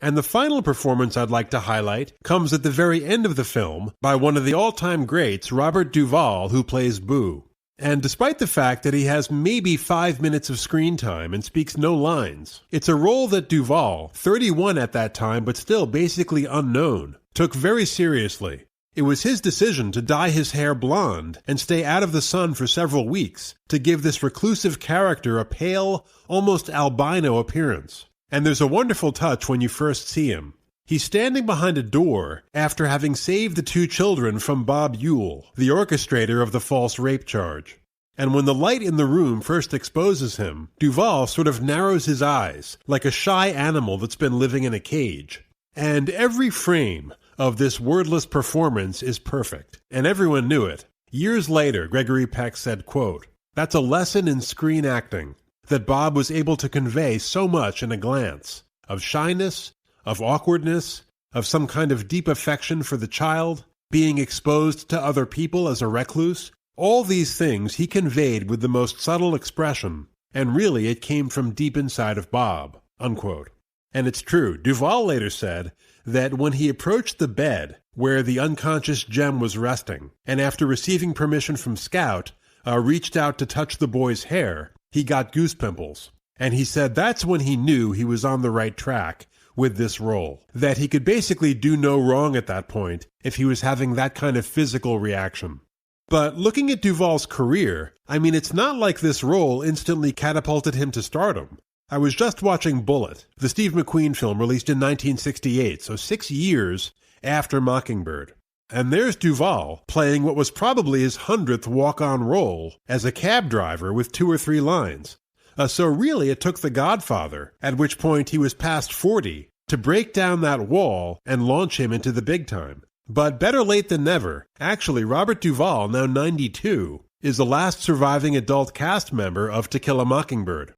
And the final performance I'd like to highlight comes at the very end of the film by one of the all-time greats, Robert Duvall, who plays Boo. And despite the fact that he has maybe 5 minutes of screen time and speaks no lines, it's a role that Duvall, 31 at that time but still basically unknown, took very seriously. It was his decision to dye his hair blonde and stay out of the sun for several weeks to give this reclusive character a pale, almost albino appearance. And there's a wonderful touch when you first see him. He's standing behind a door after having saved the 2 children from Bob Ewell, the orchestrator of the false rape charge. And when the light in the room first exposes him, Duvall sort of narrows his eyes, like a shy animal that's been living in a cage. And every frame of this wordless performance is perfect, and everyone knew it. Years later, Gregory Peck said, quote, "That's a lesson in screen acting, that Bob was able to convey so much in a glance, of shyness, of awkwardness, of some kind of deep affection for the child, being exposed to other people as a recluse. All these things he conveyed with the most subtle expression, and really it came from deep inside of Bob," unquote. And it's true. Duvall later said that when he approached the bed where the unconscious Jem was resting, and after receiving permission from Scout, reached out to touch the boy's hair, he got goose pimples. And he said that's when he knew he was on the right track with this role, that he could basically do no wrong at that point if he was having that kind of physical reaction. But looking at Duvall's career, I mean, it's not like this role instantly catapulted him to stardom. I was just watching Bullet, the Steve McQueen film released in 1968, so 6 years after Mockingbird. And there's Duvall playing what was probably his 100th walk-on role as a cab driver with 2 or 3 lines. So really it took The Godfather, at which point he was past 40, to break down that wall and launch him into the big time. But better late than never. Actually, Robert Duvall, now 92, is the last surviving adult cast member of To Kill a Mockingbird.